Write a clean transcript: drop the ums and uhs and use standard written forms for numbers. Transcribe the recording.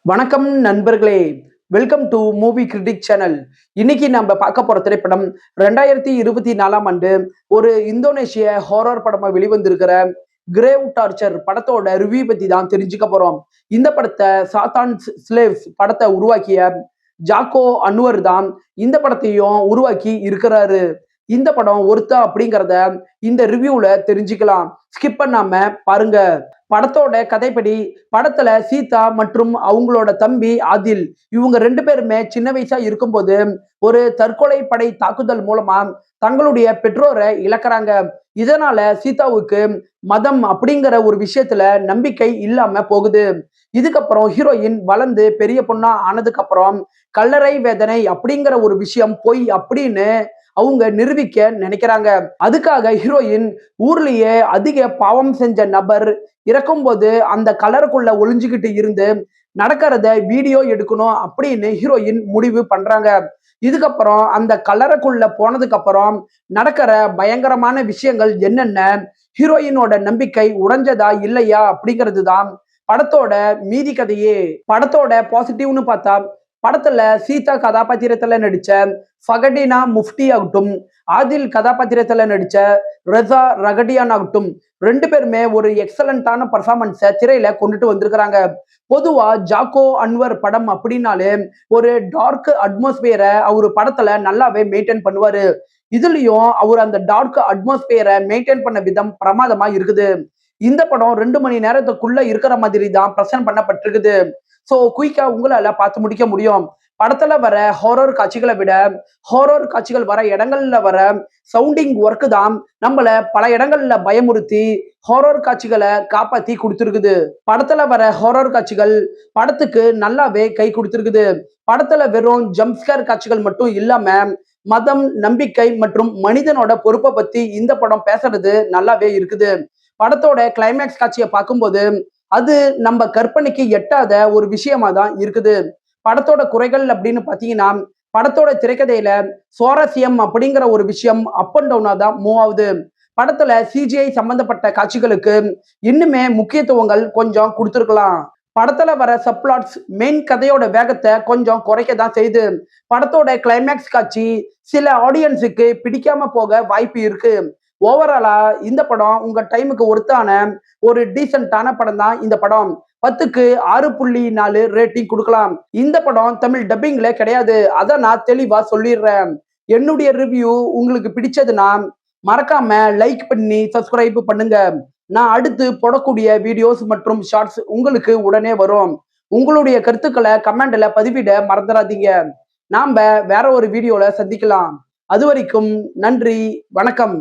வணக்கம் நண்பர்களே. Welcome to movie critic channel. இன்னைக்கு நம்ம பார்க்க போற திரைப்படம் 2024ஆம் ஆண்டு ஒரு இந்தோனேஷிய ஹாரர் படமா வெளிவந்திருக்கிற கிரேவ் டார்ச்சர் படத்தோட ரிவ்யூ பத்தி தான் தெரிஞ்சுக்க போறோம். இந்த படத்தை சாத்தான் ஸ்லேவ்ஸ் படத்தை உருவாக்கிய ஜாக்கோ அன்வர் தான் இந்த படத்தையும் உருவாக்கி இருக்கிறாரு. இந்த படம் ஒருத்தா அப்படிங்கிறத இந்த ரிவ்யூல தெரிஞ்சுக்கலாம். ஸ்கிப் பண்ணாம பாருங்க. படத்தோட கதைப்படி படத்துல சீதா மற்றும் அவங்களோட தம்பி ஆதில் இவங்க ரெண்டு பேருமே சின்ன வயசா இருக்கும்போது ஒரு தற்கொலை படை தாக்குதல் மூலமா தங்களுடைய பெற்றோரை இழக்கிறாங்க. இதனால சீதாவுக்கு மதம் அப்படிங்கிற ஒரு விஷயத்துல நம்பிக்கை இல்லாம போகுது. இதுக்கப்புறம் ஹீரோயின் வளர்ந்து பெரிய பொண்ணா ஆனதுக்கு அப்புறம் கல்லறை வேதனை அப்படிங்கிற ஒரு விஷயம் பொய் அப்படின்னு அவங்க நிரூபிக்க நினைக்கிறாங்க. அதுக்காக ஹீரோயின் ஊர்லயே அதிக பாவம் செஞ்ச நபர் இறக்கும்போது அந்த கலருக்குள்ள ஒளிஞ்சுக்கிட்டு இருந்து நடக்கிறத வீடியோ எடுக்கணும் அப்படின்னு ஹீரோயின் முடிவு பண்றாங்க. இதுக்கப்புறம் அந்த கலருக்குள்ள போனதுக்கு அப்புறம் நடக்கிற பயங்கரமான விஷயங்கள் என்னென்ன, ஹீரோயினோட நம்பிக்கை உடைஞ்சதா இல்லையா அப்படிங்கிறது தான் படத்தோட மீதி கதையே. படத்தோட பாசிட்டிவ்னு பார்த்தா படத்துல சீதா கதாபாத்திரத்துல நடிச்ச ஃபகடினா முஃப்டி ஆகட்டும், ஆதில் கதாபாத்திரத்துல நடிச்ச ரஜா ரகடியான் ஆகட்டும், ரெண்டு பேருமே ஒரு எக்ஸலண்டான பர்ஃபார்மன்ஸை திரையில கொண்டுட்டு வந்திருக்கிறாங்க. பொதுவா ஜாக்கோ அன்வர் படம் அப்படின்னாலே ஒரு டார்க் அட்மாஸ்பியரை அவரு படத்துல நல்லாவே மெயின்டைன் பண்ணுவாரு. இதுலயும் அவர் அந்த டார்க் அட்மாஸ்பியரை மெயின்டைன் பண்ண விதம் பிரமாதமா இருக்குது. இந்த படம் 2 மணி நேரத்துக்குள்ள இருக்கிற மாதிரி தான் பிரசன்ட் பண்ணப்பட்டிருக்குது. சோ குயிக்கா உங்களால பார்த்து முடிக்க முடியும். படத்துல வர ஹாரர் காட்சிகளை விட ஹாரர் காட்சிகள் வர இடங்கள்ல வர சவுண்டிங் ஒர்க் தான் நம்மள பல இடங்கள்ல பயமுறுத்தி ஹாரர் காட்சிகளை காப்பாத்தி கொடுத்துருக்குது. படத்துல வர ஹாரர் காட்சிகள் படத்துக்கு நல்லாவே கை கொடுத்துருக்குது. படத்துல வெறும் ஜம்ப்ஸ்கேர் காட்சிகள் மட்டும் இல்லாம மதம், நம்பிக்கை மற்றும் மனிதனோட பொறுப்பை பத்தி இந்த படம் பேசுறது நல்லாவே இருக்குது. படத்தோட கிளைமேக்ஸ் காட்சியை பார்க்கும்போது அது நம்ம கற்பனைக்கு எட்டாத ஒரு விஷயமா தான் இருக்குது. படத்தோட குறைகள் அப்படின்னு பாத்தீங்கன்னா படத்தோட திரைக்கதையில சுவாரஸ்யம் அப்படிங்கிற ஒரு விஷயம் அப் அண்ட் டவுனா தான் மூவ் ஆகுது. படத்துல சிஜிஐ சம்பந்தப்பட்ட காட்சிகளுக்கு இன்னுமே முக்கியத்துவங்கள் கொஞ்சம் கொடுத்துருக்கலாம். படத்துல வர சப்ளாட்ஸ் மெயின் கதையோட வேகத்தை கொஞ்சம் குறைக்க தான் செய்யுது. படத்தோட கிளைமேக்ஸ் காட்சி சில ஆடியன்ஸுக்கு பிடிக்காம போக வாய்ப்பு இருக்கு. ஓவராலா இந்த படம் உங்க டைமுக்கு ஒருத்தான ஒரு டீசென்டான படம் தான் இந்த படம். 10க்கு 6.4 ரேட்டிங் கொடுக்கலாம். இந்த படம் தமிழ் டப்பிங்ல கிடையாது. அதை நான் தெளிவா சொல்லிடுறேன். என்னுடைய ரிவ்யூ உங்களுக்கு பிடிச்சதுன்னா மறக்காம லைக் பண்ணி சப்ஸ்கிரைப் பண்ணுங்க. நான் அடுத்து போடக்கூடிய வீடியோஸ் மற்றும் ஷார்ட்ஸ் உங்களுக்கு உடனே வரும். உங்களுடைய கருத்துக்களை கமெண்ட்ல பதிவிட மறந்துடாதீங்க. நாம வேற ஒரு வீடியோல சந்திக்கலாம். அது வரைக்கும் நன்றி, வணக்கம்.